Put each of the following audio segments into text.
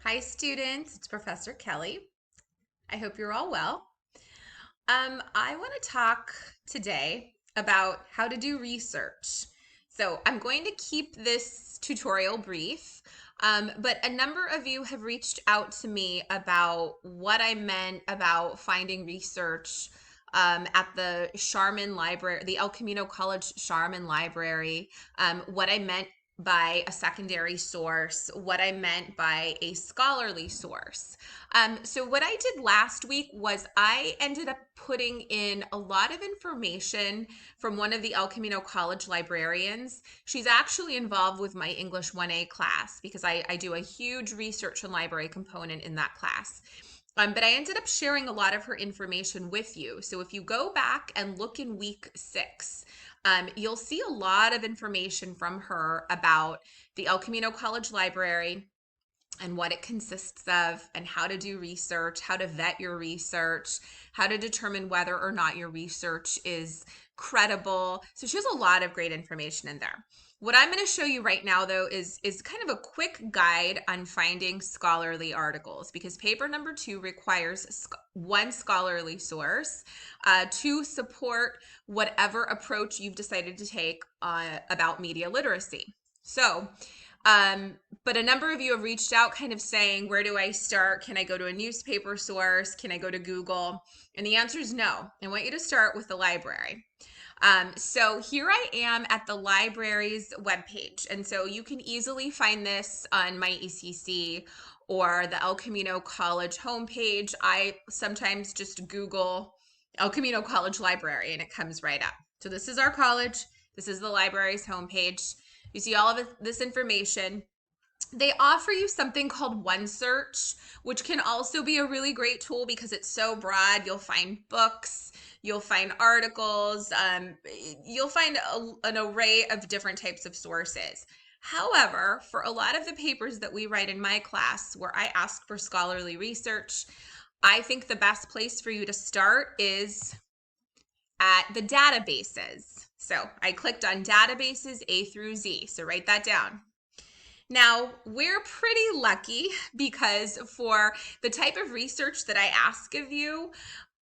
Hi students, it's Professor Kelly. I hope you're all well. I want to talk today about how to do research. So I'm going to keep this tutorial brief, but a number of you have reached out to me about what I meant about finding research at the Sharman Library, the El Camino College Sharman Library, what I meant by a secondary source, what I meant by a scholarly source. So what I did last week was I ended up putting in a lot of information from one of the El Camino College librarians. She's actually involved with my English 1A class because I do a huge research and library component in that class. But I ended up sharing a lot of her information with you. So if you go back and look in week 6, you'll see a lot of information from her about the El Camino College Library and what it consists of, and how to do research, how to vet your research, how to determine whether or not your research is credible. So she has a lot of great information in there. What I'm going to show you right now, though, is kind of a quick guide on finding scholarly articles, because paper number 2 requires one scholarly source to support whatever approach you've decided to take about media literacy. So but a number of you have reached out kind of saying, where do I start? Can I go to a newspaper source? Can I go to Google? And the answer is no. I want you to start with the library. So here I am at the library's webpage. And so you can easily find this on my ECC or the El Camino College homepage. I sometimes just Google El Camino College Library and it comes right up. So this is our college. This is the library's homepage. You see all of this information. They offer you something called OneSearch, which can also be a really great tool because it's so broad. You'll find books, you'll find articles, you'll find an array of different types of sources. However, for a lot of the papers that we write in my class where I ask for scholarly research, I think the best place for you to start is at the databases. So I clicked on databases A through Z. So write that down. Now, we're pretty lucky because for the type of research that I ask of you,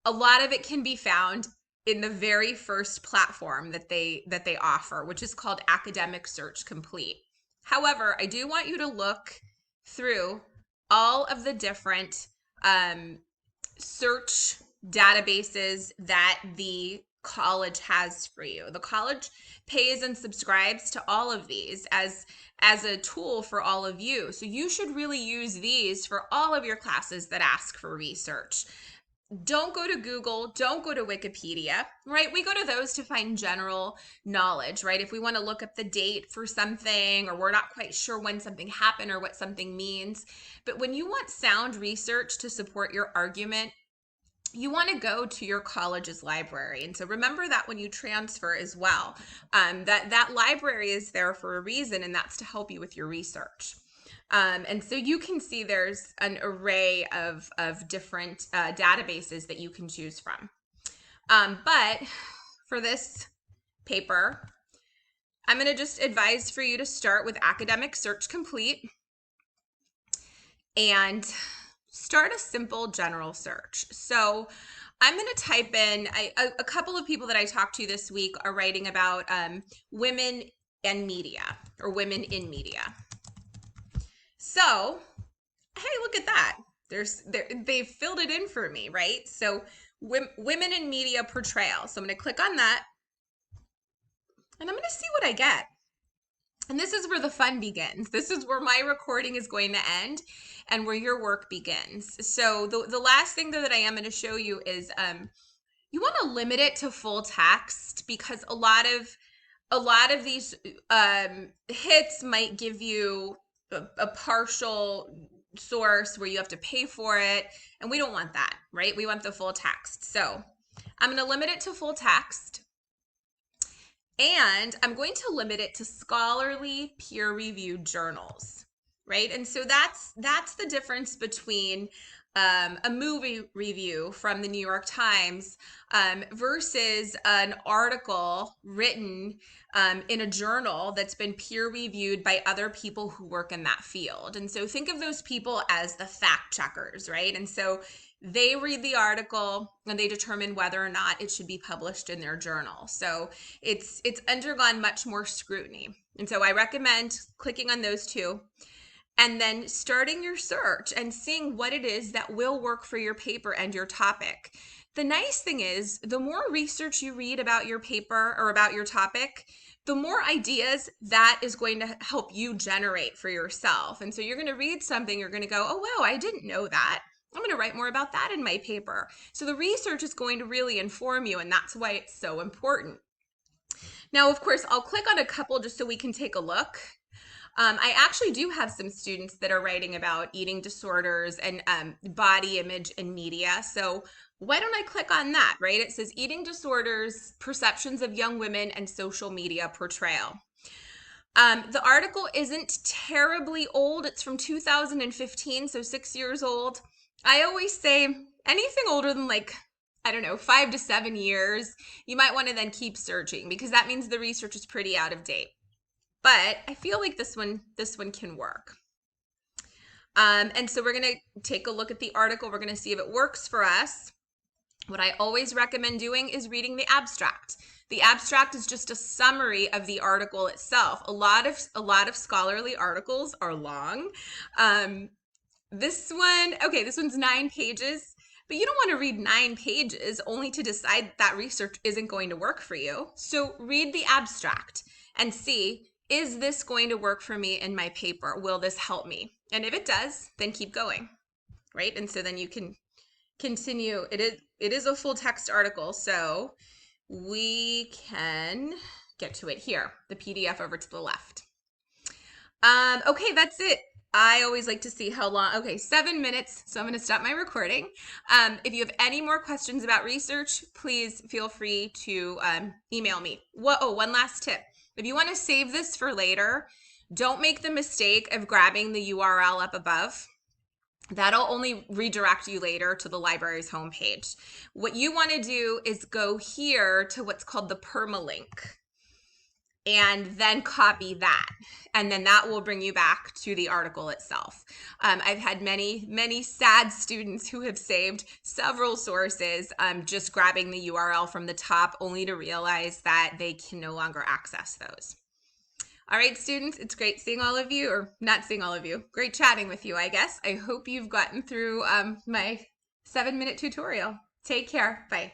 a lot of it can be found in the very first platform that they offer, which is called Academic Search Complete. However, I do want you to look through all of the different search databases that the college has for you. The college pays and subscribes to all of these as a tool for all of you. So you should really use these for all of your classes that ask for research. Don't go to Google, don't go to Wikipedia, right? We go to those to find general knowledge, right? If we want to look up the date for something, or we're not quite sure when something happened or what something means. But when you want sound research to support your argument, you want to go to your college's library. And so remember that when you transfer as well, that library is there for a reason, and that's to help you with your research. And so you can see there's an array of different databases that you can choose from. But for this paper, I'm going to just advise for you to start with Academic Search Complete and start a simple general search. So I'm going to type in, a couple of people that I talked to this week are writing about women and media, or women in media. So, hey, look at that. They've filled it in for me, right? So women in media portrayal. So I'm going to click on that and I'm going to see what I get. And this is where the fun begins. This is where my recording is going to end and where your work begins. So the last thing that I am going to show you is you want to limit it to full text, because a lot of these hits might give you a partial source where you have to pay for it, and we don't want that, right? We want the full text. So I'm going to limit it to full text. And I'm going to limit it to scholarly peer-reviewed journals, right? And so that's the difference between a movie review from the New York Times versus an article written in a journal that's been peer reviewed by other people who work in that field. And so think of those people as the fact checkers, right? And so they read the article and they determine whether or not it should be published in their journal. So it's undergone much more scrutiny. And so I recommend clicking on those two and then starting your search and seeing what it is that will work for your paper and your topic. The nice thing is, the more research you read about your paper or about your topic, the more ideas that is going to help you generate for yourself. And so you're going to read something, you're going to go, oh, wow, I didn't know that. I'm going to write more about that in my paper. So the research is going to really inform you, and that's why it's so important. Now, of course, I'll click on a couple just so we can take a look. I actually do have some students that are writing about eating disorders and body image in media. So why don't I click on that, right? It says eating disorders, perceptions of young women and social media portrayal. The article isn't terribly old. It's from 2015, so 6 years old. I always say anything older than I don't know, 5 to 7 years, you might want to then keep searching because that means the research is pretty out of date. But I feel like this one can work. And so we're going to take a look at the article. We're going to see if it works for us. What I always recommend doing is reading the abstract. The abstract is just a summary of the article itself. A lot of scholarly articles are long. This one's 9 pages. But you don't want to read 9 pages only to decide that research isn't going to work for you. So read the abstract and see, is this going to work for me in my paper? Will this help me? And if it does, then keep going, right? And so then you can continue. It is a full text article, so we can get to it here, the PDF over to the left. Okay, that's it. I always like to see how long. Okay, 7 minutes, so I'm going to stop my recording. If you have any more questions about research, please feel free to email me. One last tip. If you want to save this for later, don't make the mistake of grabbing the URL up above. That'll only redirect you later to the library's homepage. What you want to do is go here to what's called the permalink and then copy that. And then that will bring you back to the article itself. I've had many sad students who have saved several sources just grabbing the URL from the top only to realize that they can no longer access those. All right, students, it's great seeing all of you, or not seeing all of you. Great chatting with you, I guess. I hope you've gotten through my 7-minute tutorial. Take care. Bye.